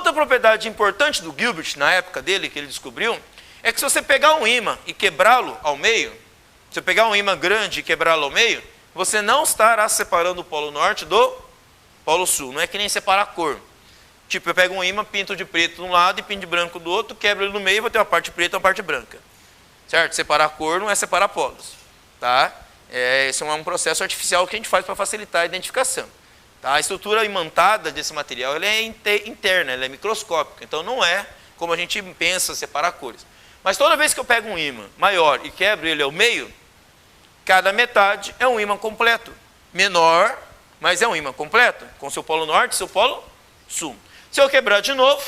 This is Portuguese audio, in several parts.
outra propriedade importante do Gilbert, na época dele, que ele descobriu, é que se você pegar um ímã e quebrá-lo ao meio, se você pegar um ímã grande e quebrá-lo ao meio, você não estará separando o polo norte do polo sul. Não é que nem separar a cor. Tipo, eu pego um ímã, pinto de preto de um lado e pinto de branco do outro, quebro ele no meio e vou ter uma parte preta e uma parte branca. Certo? Separar a cor não é separar polos. Tá? Esse é um processo artificial que a gente faz para facilitar a identificação. Tá? A estrutura imantada desse material ela é interna, ela é microscópica. Então não é como a gente pensa separar cores. Mas toda vez que eu pego um ímã maior e quebro ele ao meio, cada metade é um ímã completo. Menor, mas é um ímã completo, com seu polo norte e seu polo sul. Se eu quebrar de novo,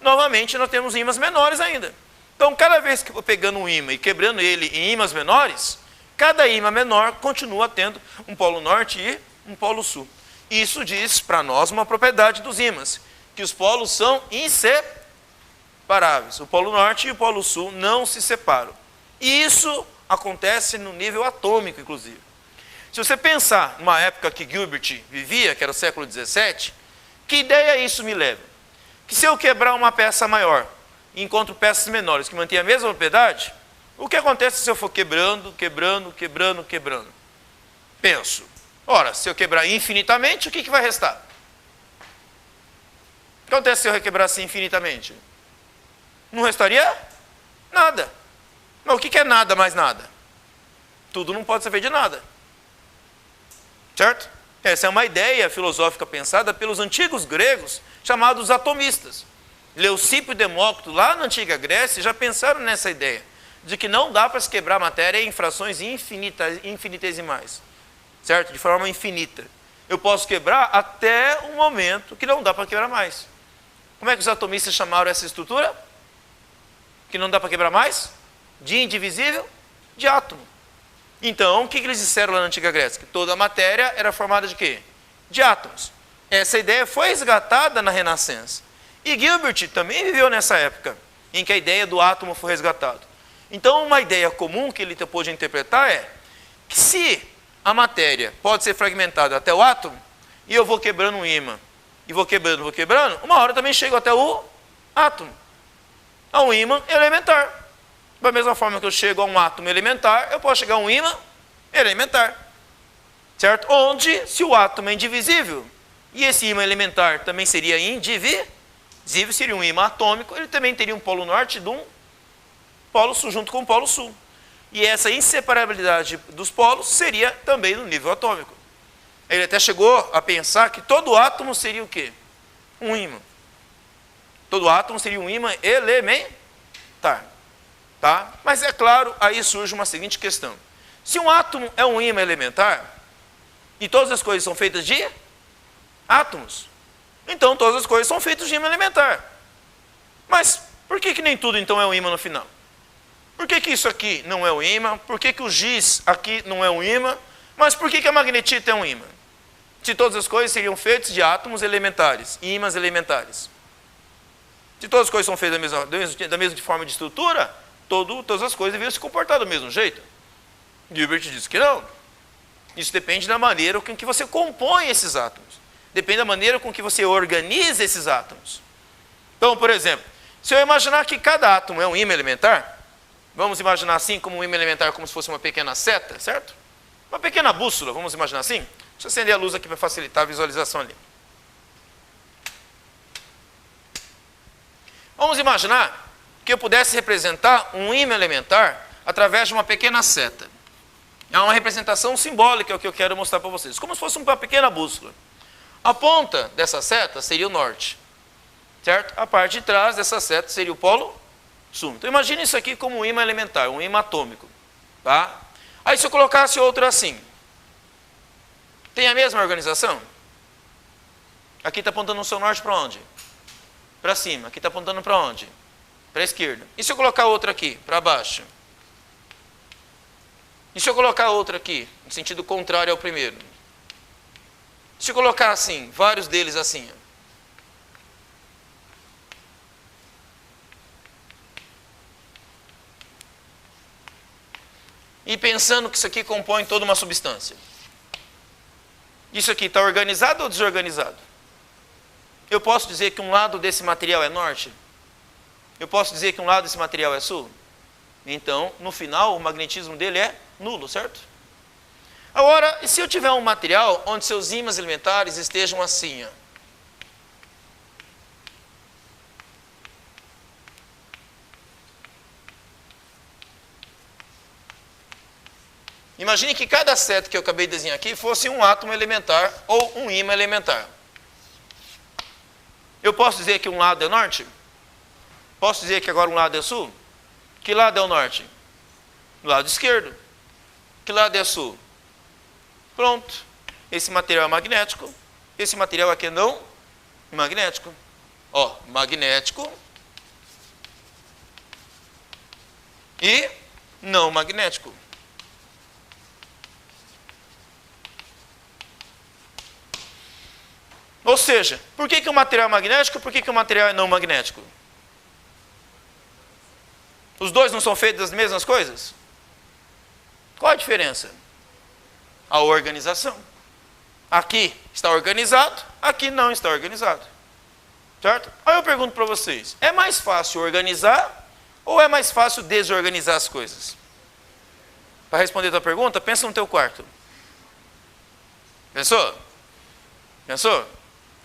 novamente nós temos ímãs menores ainda. Então, cada vez que eu vou pegando um ímã e quebrando ele em ímãs menores, cada ímã menor continua tendo um polo norte e um polo sul. Isso diz para nós uma propriedade dos ímãs, que os polos são inseparáveis. O polo norte e o polo sul não se separam. E isso acontece no nível atômico, inclusive. Se você pensar numa época que Gilbert vivia, que era o século 17, que ideia isso me leva? Que se eu quebrar uma peça maior e encontro peças menores que mantêm a mesma propriedade, o que acontece se eu for quebrando? Penso, ora, se eu quebrar infinitamente, o que vai restar? O que acontece se eu quebrar assim infinitamente? Não restaria nada. Mas o que é nada mais nada? Tudo não pode ser feito de nada. Certo? Essa é uma ideia filosófica pensada pelos antigos gregos, chamados atomistas. Leucipo e Demócrito, lá na antiga Grécia, já pensaram nessa ideia, de que não dá para se quebrar matéria em frações infinitesimais. Certo? De forma infinita. Eu posso quebrar até um momento que não dá para quebrar mais. Como é que os atomistas chamaram essa estrutura? Que não dá para quebrar mais? De indivisível? De átomo. Então, o que eles disseram lá na antiga Grécia? Que toda a matéria era formada de quê? De átomos. Essa ideia foi resgatada na Renascença. E Gilbert também viveu nessa época, em que a ideia do átomo foi resgatada. Então, uma ideia comum que ele pôde interpretar é que se a matéria pode ser fragmentada até o átomo, e eu vou quebrando um ímã, e vou quebrando, uma hora eu também chego até o átomo. A um ímã elementar. Da mesma forma que eu chego a um átomo elementar, eu posso chegar a um ímã elementar. Certo? Onde, se o átomo é indivisível, e esse ímã elementar também seria indivisível, seria um ímã atômico, ele também teria um polo norte de um polo sul, junto com o polo sul. E essa inseparabilidade dos polos seria também no nível atômico. Ele até chegou a pensar que todo átomo seria o quê? Um ímã. Todo átomo seria um ímã elementar. Tá? Mas é claro, aí surge uma seguinte questão. Se um átomo é um ímã elementar, e todas as coisas são feitas de átomos, então todas as coisas são feitas de ímã elementar. Mas por que nem tudo então é um ímã no final? Por que isso aqui não é um ímã? Por que o giz aqui não é um ímã? Mas por que a magnetita é um ímã? Se todas as coisas seriam feitas de átomos elementares, ímãs elementares. Se todas as coisas são feitas da mesma forma de estrutura, todas as coisas deveriam se comportar do mesmo jeito. Gilbert disse que não. Isso depende da maneira com que você compõe esses átomos. Depende da maneira com que você organiza esses átomos. Então, por exemplo, se eu imaginar que cada átomo é um ímã elementar, vamos imaginar assim como um ímã elementar como se fosse uma pequena seta, certo? Uma pequena bússola, vamos imaginar assim. Deixa eu acender a luz aqui para facilitar a visualização ali. Vamos imaginar que eu pudesse representar um ímã elementar através de uma pequena seta. É uma representação simbólica, é o que eu quero mostrar para vocês. Como se fosse uma pequena bússola. A ponta dessa seta seria o norte. Certo? A parte de trás dessa seta seria o polo sul. Então imagine isso aqui como um ímã elementar, um ímã atômico. Tá? Aí se eu colocasse outro assim, tem a mesma organização? Aqui está apontando o seu norte para onde? Para cima. Aqui está apontando para onde? Para a esquerda. E se eu colocar outro aqui, para baixo? E se eu colocar outro aqui, no sentido contrário ao primeiro? Se eu colocar assim, vários deles assim. E pensando que isso aqui compõe toda uma substância. Isso aqui está organizado ou desorganizado? Eu posso dizer que um lado desse material é norte? Eu posso dizer que um lado desse material é sul? Então, no final, o magnetismo dele é nulo, certo? Agora, e se eu tiver um material onde seus ímãs elementares estejam assim, ó? Imagine que cada seta que eu acabei de desenhar aqui fosse um átomo elementar ou um ímã elementar. Eu posso dizer que um lado é norte? Posso dizer que agora um lado é sul? Que lado é o norte? O lado esquerdo. Que lado é sul? Pronto. Esse material é magnético. Esse material aqui é não magnético. Ó, magnético e não magnético. Ou seja, por que o material é magnético e por que o material é não magnético? Os dois não são feitos das mesmas coisas? Qual a diferença? A organização. Aqui está organizado, aqui não está organizado. Certo? Aí eu pergunto para vocês, é mais fácil organizar ou é mais fácil desorganizar as coisas? Para responder a tua pergunta, pensa no teu quarto. Pensou? Pensou?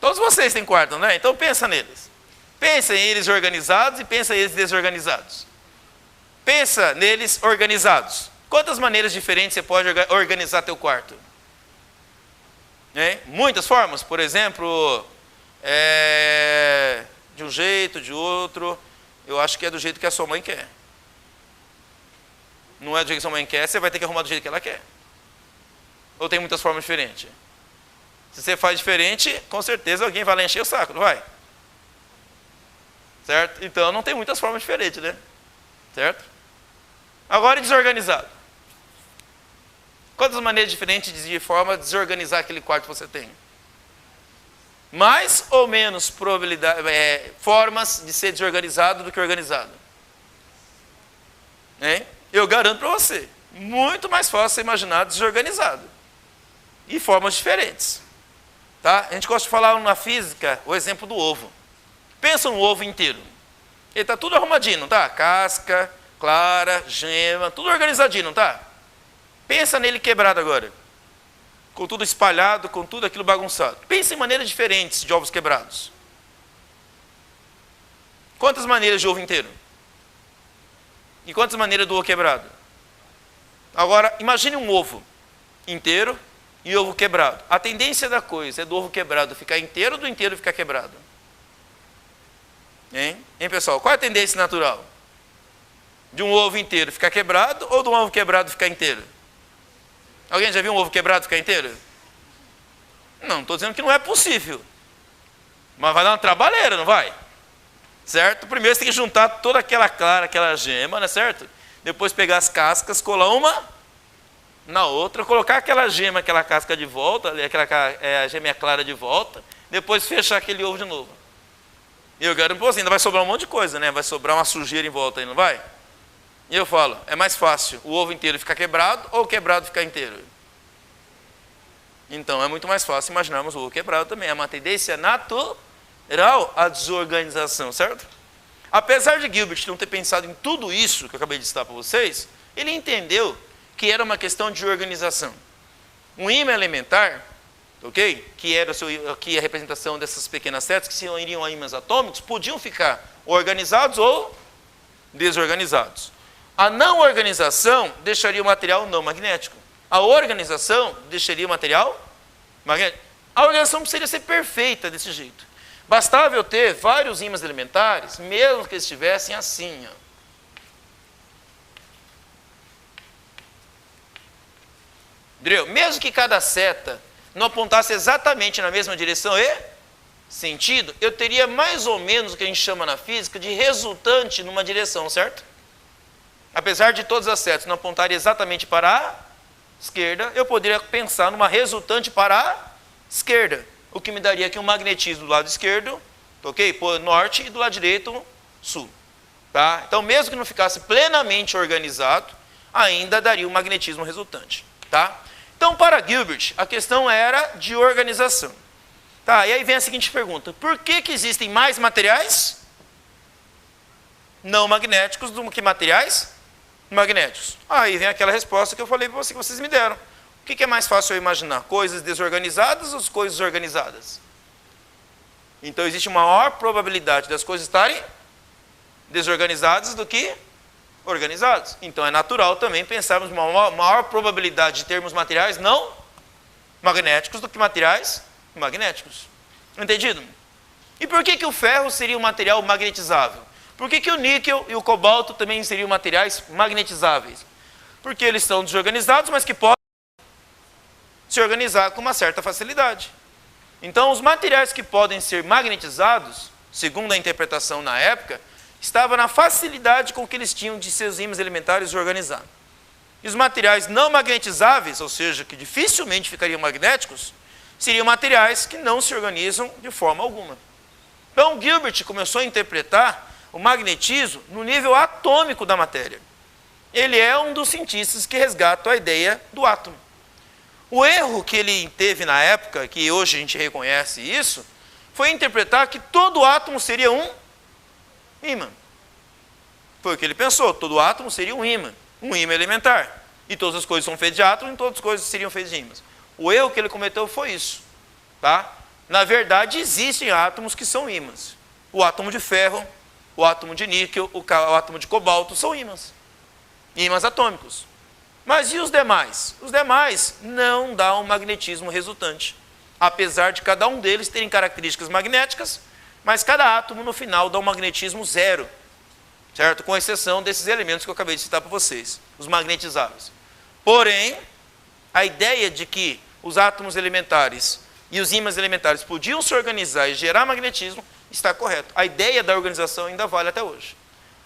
Todos vocês têm quarto, não é? Então pensa neles. Pensa em eles organizados e pensa em eles desorganizados. Pensa neles organizados. Quantas maneiras diferentes você pode organizar teu quarto? Muitas formas. Por exemplo, de um jeito, de outro. Eu acho que é do jeito que a sua mãe quer. Não é do jeito que a sua mãe quer, você vai ter que arrumar do jeito que ela quer. Ou tem muitas formas diferentes? Se você faz diferente, com certeza alguém vai lá encher o saco, não vai? Certo? Então não tem muitas formas diferentes, né? Certo? Agora desorganizado. Quantas maneiras diferentes de forma de desorganizar aquele quarto que você tem? Mais ou menos formas de ser desorganizado do que organizado? Eu garanto para você, muito mais fácil você imaginar desorganizado. E formas diferentes. Tá? A gente gosta de falar na física o exemplo do ovo. Pensa no ovo inteiro. Ele está tudo arrumadinho, não tá? Casca, clara, gema, tudo organizadinho, não tá? Pensa nele quebrado agora. Com tudo espalhado, com tudo aquilo bagunçado. Pensa em maneiras diferentes de ovos quebrados. Quantas maneiras de ovo inteiro? E quantas maneiras do ovo quebrado? Agora, imagine um ovo inteiro e ovo quebrado. A tendência da coisa é do ovo quebrado ficar inteiro ou do inteiro ficar quebrado? Hein, pessoal? Qual é a tendência natural? De um ovo inteiro ficar quebrado ou de um ovo quebrado ficar inteiro? Alguém já viu um ovo quebrado ficar inteiro? Não estou dizendo que não é possível. Mas vai dar uma trabalheira, não vai? Certo? Primeiro você tem que juntar toda aquela clara, aquela gema, não é certo? Depois pegar as cascas, colar uma na outra, colocar aquela gema, aquela casca de volta, a gema clara de volta, depois fechar aquele ovo de novo. E eu garanto, ainda vai sobrar um monte de coisa, né? Vai sobrar uma sujeira em volta aí, não vai? E eu falo, é mais fácil o ovo inteiro ficar quebrado ou o quebrado ficar inteiro? Então é muito mais fácil imaginarmos o ovo quebrado também. É uma tendência natural à desorganização, certo? Apesar de Gilbert não ter pensado em tudo isso que eu acabei de citar para vocês, ele entendeu que era uma questão de organização. Um ímã elementar, ok? Que era aqui a representação dessas pequenas setas que se iriam a ímãs atômicos, podiam ficar organizados ou desorganizados. A não organização deixaria o material não magnético. A organização deixaria o material magnético. A organização precisaria ser perfeita desse jeito. Bastava eu ter vários ímãs elementares, mesmo que eles estivessem assim, ó. Entendeu? Mesmo que cada seta não apontasse exatamente na mesma direção e sentido, eu teria mais ou menos o que a gente chama na física de resultante numa direção, certo? Apesar de todas as setas não apontarem exatamente para a esquerda, eu poderia pensar numa resultante para a esquerda, o que me daria aqui um magnetismo do lado esquerdo, ok? Por norte, e do lado direito, sul. Tá? Então, mesmo que não ficasse plenamente organizado, ainda daria um magnetismo resultante. Tá? Então, para Gilbert, a questão era de organização. Tá, e aí vem a seguinte pergunta: por que existem mais materiais não magnéticos do que materiais magnéticos? Aí vem aquela resposta que eu falei para você, que vocês me deram. O que é mais fácil eu imaginar? Coisas desorganizadas ou coisas organizadas? Então existe uma maior probabilidade das coisas estarem desorganizadas do que organizadas. Então é natural também pensarmos uma maior probabilidade de termos materiais não magnéticos do que materiais magnéticos. Entendido? E por que o ferro seria um material magnetizável? Por que o níquel e o cobalto também seriam materiais magnetizáveis? Porque eles são desorganizados, mas que podem se organizar com uma certa facilidade. Então, os materiais que podem ser magnetizados, segundo a interpretação na época, estava na facilidade com que eles tinham de seus ímãs elementares organizar. E os materiais não magnetizáveis, ou seja, que dificilmente ficariam magnéticos, seriam materiais que não se organizam de forma alguma. Então, Gilbert começou a interpretar o magnetismo no nível atômico da matéria. Ele é um dos cientistas que resgatam a ideia do átomo. O erro que ele teve na época, que hoje a gente reconhece isso, foi interpretar que todo átomo seria um ímã. Foi o que ele pensou, todo átomo seria um ímã elementar. E todas as coisas são feitas de átomos, e todas as coisas seriam feitas de ímãs. O erro que ele cometeu foi isso. Tá? Na verdade, existem átomos que são ímãs. O átomo de ferro, o átomo de níquel, o átomo de cobalto são ímãs. Ímãs atômicos. Mas e os demais? Os demais não dão um magnetismo resultante. Apesar de cada um deles terem características magnéticas, mas cada átomo no final dá um magnetismo zero. Certo? Com exceção desses elementos que eu acabei de citar para vocês, os magnetizáveis. Porém, a ideia de que os átomos elementares e os ímãs elementares podiam se organizar e gerar magnetismo está correto. A ideia da organização ainda vale até hoje.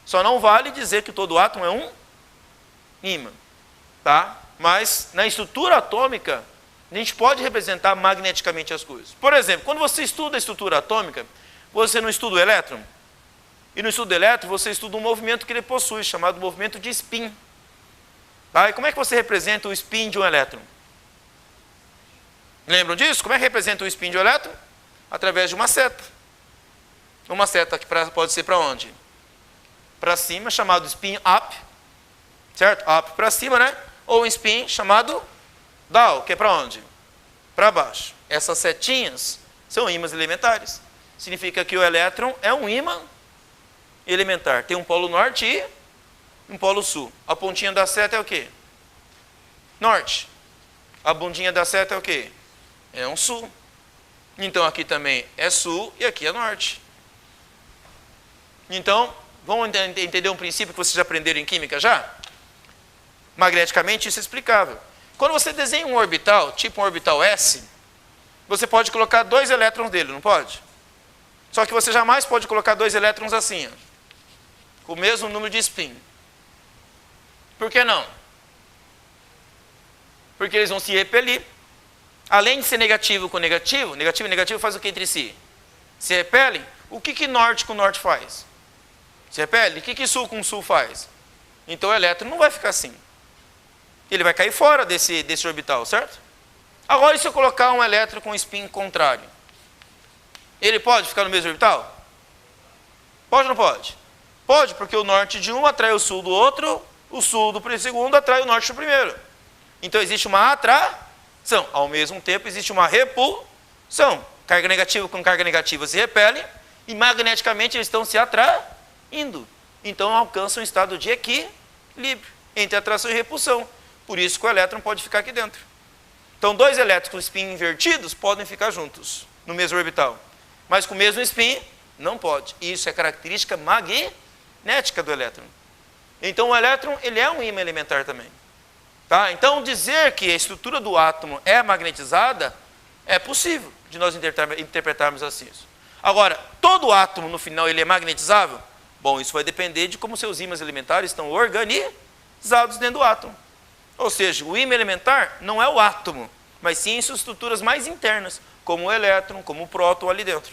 Só não vale dizer que todo átomo é um ímã. Tá? Mas na estrutura atômica, a gente pode representar magneticamente as coisas. Por exemplo, quando você estuda a estrutura atômica, você não estuda o elétron? E no estudo do elétron, você estuda um movimento que ele possui, chamado movimento de spin. Tá? E como é que você representa o spin de um elétron? Lembram disso? Como é que representa o spin de um elétron? Através de uma seta. Uma seta que pode ser para onde? Para cima, chamado spin up. Certo? Up para cima, né? Ou um spin chamado down, que é para onde? Para baixo. Essas setinhas são ímãs elementares. Significa que o elétron é um ímã elementar. Tem um polo norte e um polo sul. A pontinha da seta é o quê? Norte. A bundinha da seta é o quê? É um sul. Então aqui também é sul e aqui é norte. Então, vamos entender um princípio que vocês já aprenderam em química já? Magneticamente isso é explicável. Quando você desenha um orbital, tipo um orbital S, você pode colocar 2 elétrons dele, não pode? Só que você jamais pode colocar 2 elétrons assim, ó, com o mesmo número de spin. Por que não? Porque eles vão se repelir. Além de ser negativo com negativo, negativo e negativo faz o que entre si? Se repelem. O que norte com norte faz? Se repele. O que sul com sul faz? Então o elétron não vai ficar assim. Ele vai cair fora desse orbital, certo? Agora, e se eu colocar um elétron com spin contrário? Ele pode ficar no mesmo orbital? Pode ou não pode? Pode, porque o norte de um atrai o sul do outro, o sul do segundo atrai o norte do primeiro. Então existe uma atração. Ao mesmo tempo existe uma repulsão. Carga negativa com carga negativa se repelem e magneticamente eles estão se atraindo. Então alcançam um estado de equilíbrio entre atração e repulsão. Por isso que o elétron pode ficar aqui dentro. Então 2 elétrons com spin invertidos podem ficar juntos no mesmo orbital. Mas com o mesmo spin, não pode. Isso é característica magnética do elétron. Então o elétron ele é um ímã elementar também. Tá? Então dizer que a estrutura do átomo é magnetizada é possível de nós interpretarmos assim. Agora, todo átomo no final ele é magnetizável? Bom, isso vai depender de como seus ímãs elementares estão organizados dentro do átomo. Ou seja, o ímã elementar não é o átomo, mas sim suas estruturas mais internas, como o elétron, como o próton ali dentro.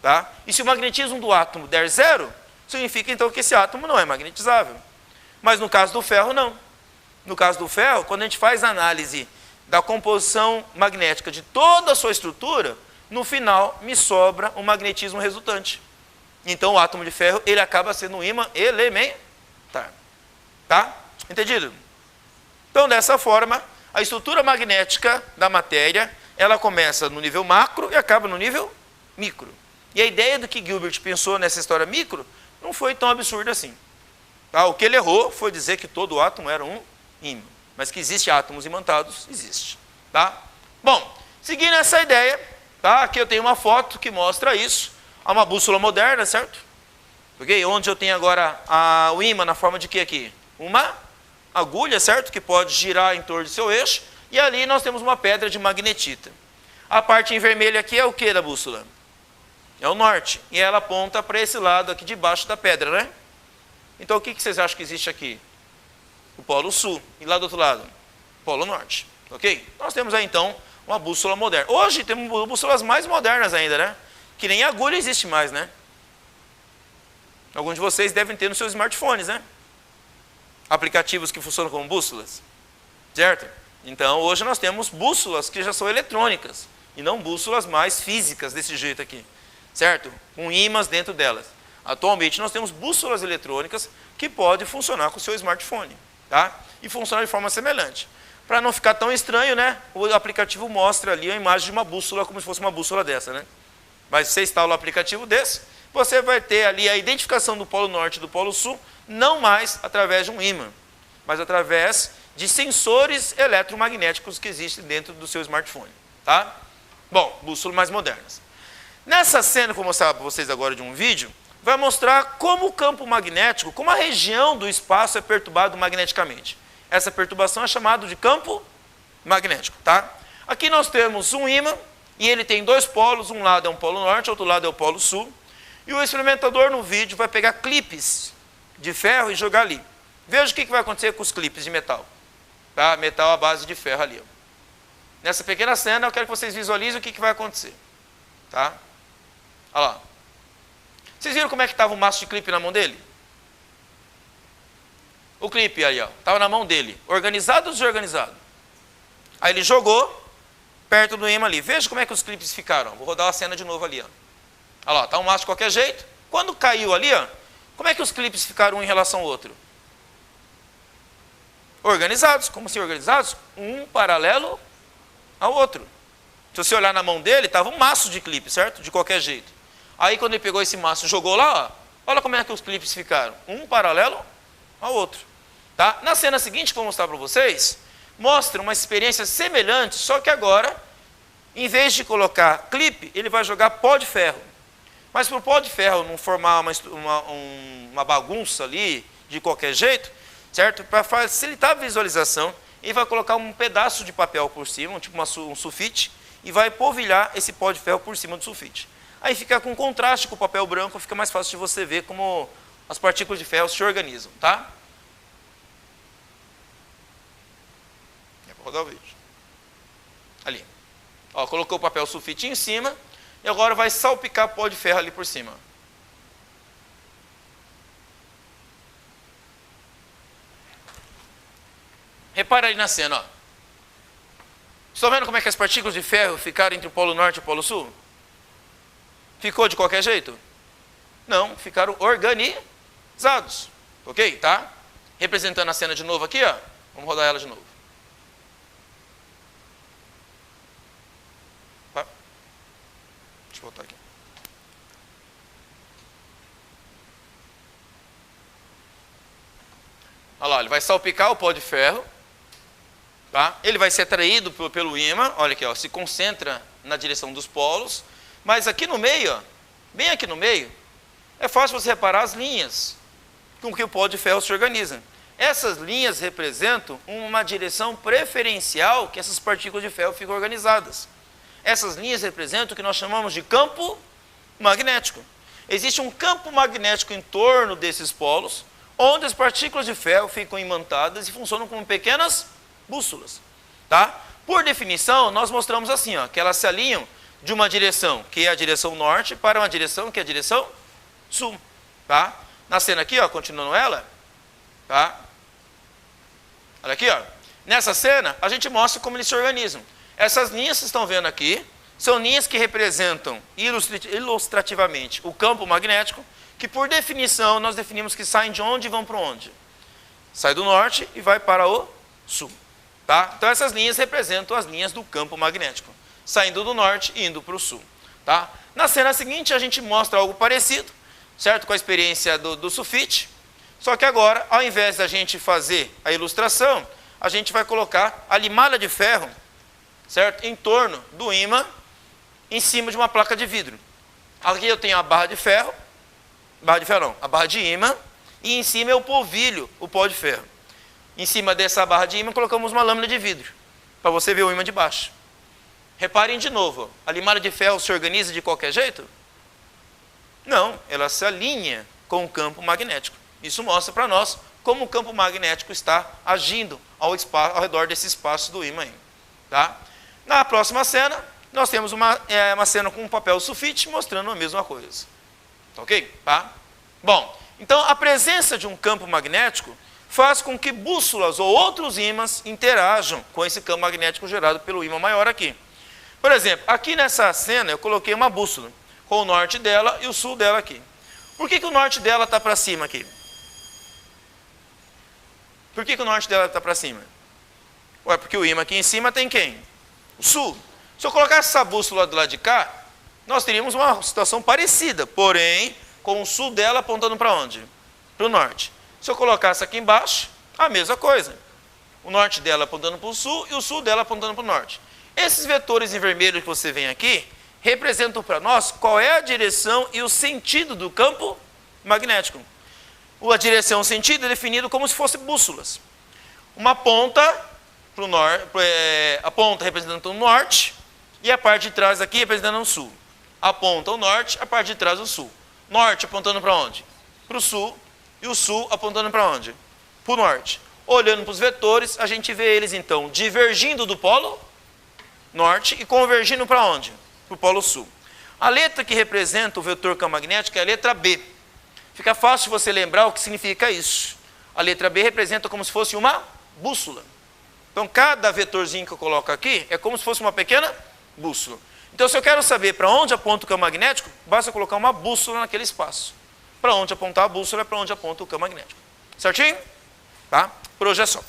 Tá? E se o magnetismo do átomo der zero, significa então que esse átomo não é magnetizável. Mas no caso do ferro, não. No caso do ferro, quando a gente faz a análise da composição magnética de toda a sua estrutura, no final me sobra um magnetismo resultante. Então o átomo de ferro ele acaba sendo um ímã elementar. Tá? Entendido? Então dessa forma, a estrutura magnética da matéria, ela começa no nível macro e acaba no nível micro. E a ideia do que Gilbert pensou nessa história micro não foi tão absurda assim. Tá? O que ele errou foi dizer que todo átomo era um ímã. Mas que existe átomos imantados, existe. Tá? Bom, seguindo essa ideia, tá? Aqui eu tenho uma foto que mostra isso. Há uma bússola moderna, certo? Okay? Onde eu tenho agora o ímã na forma de quê aqui? Uma agulha, certo? Que pode girar em torno do seu eixo. E ali nós temos uma pedra de magnetita. A parte em vermelho aqui é o que da bússola? É o norte. E ela aponta para esse lado aqui de baixo da pedra, né? Então o que vocês acham que existe aqui? O polo sul. E lá do outro lado? O polo norte. Ok? Nós temos aí então uma bússola moderna. Hoje temos bússolas mais modernas ainda, né? Que nem agulha existe mais, né? Alguns de vocês devem ter nos seus smartphones, né? Aplicativos que funcionam como bússolas. Certo? Então hoje nós temos bússolas que já são eletrônicas. E não bússolas mais físicas desse jeito aqui. Certo? Com ímãs dentro delas. Atualmente nós temos bússolas eletrônicas que podem funcionar com o seu smartphone. Tá? E funcionar de forma semelhante. Para não ficar tão estranho, né? O aplicativo mostra ali a imagem de uma bússola como se fosse uma bússola dessa, né? Mas se você instala um aplicativo desse, você vai ter ali a identificação do polo norte e do polo sul, não mais através de um ímã, mas através de sensores eletromagnéticos que existem dentro do seu smartphone. Tá? Bom, bússolas mais modernas. Nessa cena que eu vou mostrar para vocês agora de um vídeo, vai mostrar como o campo magnético, como a região do espaço é perturbado magneticamente. Essa perturbação é chamada de campo magnético. Tá? Aqui nós temos um ímã, e ele tem dois polos, um lado é um polo norte, outro lado é o polo sul. E o experimentador no vídeo vai pegar clipes de ferro e jogar ali. Veja o que vai acontecer com os clipes de metal. Tá? Metal à base de ferro ali. Ó. Nessa pequena cena eu quero que vocês visualizem o que vai acontecer. Tá? Olha lá. Vocês viram como é que estava o maço de clipe na mão dele? O clipe aí, ó, estava na mão dele. Organizado ou desorganizado? Aí ele jogou perto do ímã ali. Veja como é que os clipes ficaram. Vou rodar a cena de novo ali. Ó. Olha lá, está um maço de qualquer jeito. Quando caiu ali, ó, como é que os clipes ficaram um em relação ao outro? Organizados. Como assim organizados? Um paralelo ao outro. Se você olhar na mão dele, estava um maço de clipe, certo? De qualquer jeito. Aí quando ele pegou esse maço e jogou lá, ó, olha como é que os clipes ficaram. Um paralelo ao outro. Tá? Na cena seguinte que eu vou mostrar para vocês, mostra uma experiência semelhante, só que agora, em vez de colocar clipe, ele vai jogar pó de ferro. Mas para o pó de ferro não formar uma bagunça ali, de qualquer jeito, certo? Para facilitar a visualização, ele vai colocar um pedaço de papel por cima, tipo um sulfite, e vai polvilhar esse pó de ferro por cima do sulfite. Aí fica com contraste com o papel branco, fica mais fácil de você ver como as partículas de ferro se organizam, tá? Vou rodar o vídeo. Ali. Ó, colocou o papel sulfite em cima e agora vai salpicar pó de ferro ali por cima. Repara aí na cena, ó. Estão vendo como é que as partículas de ferro ficaram entre o polo norte e o polo sul? Ficou de qualquer jeito? Não, ficaram organizados. Ok? Tá? Representando a cena de novo aqui, ó. Vamos rodar ela de novo. Tá? Deixa eu voltar aqui. Olha lá, ele vai salpicar o pó de ferro. Tá? Ele vai ser atraído pelo ímã, olha aqui, ó, se concentra na direção dos polos, mas aqui no meio, ó, bem aqui no meio, é fácil você reparar as linhas com que o pó de ferro se organiza. Essas linhas representam uma direção preferencial que essas partículas de ferro ficam organizadas. Essas linhas representam o que nós chamamos de campo magnético. Existe um campo magnético em torno desses polos, onde as partículas de ferro ficam imantadas e funcionam como pequenas bússolas. Tá? Por definição, nós mostramos assim, ó, que elas se alinham de uma direção, que é a direção norte, para uma direção, que é a direção sul. Tá? Na cena aqui, ó, continuando ela, tá? Olha aqui, ó. Nessa cena, a gente mostra como eles se organizam. Essas linhas que vocês estão vendo aqui São linhas que representam ilustrativamente o campo magnético, que por definição nós definimos que saem de onde e vão para onde? Sai do norte e vai para o sul. Tá? Então essas linhas representam as linhas do campo magnético, saindo do norte e indo para o sul. Tá? Na cena seguinte a gente mostra algo parecido, certo? Com a experiência do sulfite, só que agora, ao invés da gente fazer a ilustração, a gente vai colocar a limalha de ferro, certo? Em torno do ímã, em cima de uma placa de vidro. Aqui eu tenho a barra de ferro não, a barra de ímã, e em cima é o polvilho, o pó de ferro. Em cima dessa barra de ímã colocamos uma lâmina de vidro, para você ver o ímã de baixo. Reparem de novo, a limalha de ferro se organiza de qualquer jeito? Não, ela se alinha com o campo magnético. Isso mostra para nós como o campo magnético está agindo ao redor desse espaço do ímã. Tá? Na próxima cena, nós temos uma cena com um papel sulfite mostrando a mesma coisa. Ok? Tá? Bom, então a presença de um campo magnético faz com que bússolas ou outros ímãs interajam com esse campo magnético gerado pelo ímã maior aqui. Por exemplo, aqui nessa cena eu coloquei uma bússola com o norte dela e o sul dela aqui. Por que o norte dela está para cima aqui? Por que o norte dela está para cima? Ué, porque o ímã aqui em cima tem quem? O sul. Se eu colocasse essa bússola do lado de cá, nós teríamos uma situação parecida, porém, com o sul dela apontando para onde? Para o norte. Se eu colocasse aqui embaixo, a mesma coisa. O norte dela apontando para o sul e o sul dela apontando para o norte. Esses vetores em vermelho que você vê aqui, representam para nós qual é a direção e o sentido do campo magnético. A direção e o sentido é definido como se fossem bússolas. Uma ponta para o norte, a ponta representando o norte e a parte de trás aqui representando o sul. A ponta o norte, a parte de trás o sul. Norte apontando para onde? Para o sul e o sul apontando para onde? Para o norte. Olhando para os vetores, a gente vê eles então divergindo do polo norte e convergindo para onde? Para o polo sul. A letra que representa o vetor campo magnético é a letra B. Fica fácil você lembrar o que significa isso. A letra B representa como se fosse uma bússola. Então, cada vetorzinho que eu coloco aqui é como se fosse uma pequena bússola. Então, se eu quero saber para onde aponta o campo magnético, basta colocar uma bússola naquele espaço. Para onde apontar a bússola é para onde aponta o campo magnético. Certinho? Tá? Por hoje é só.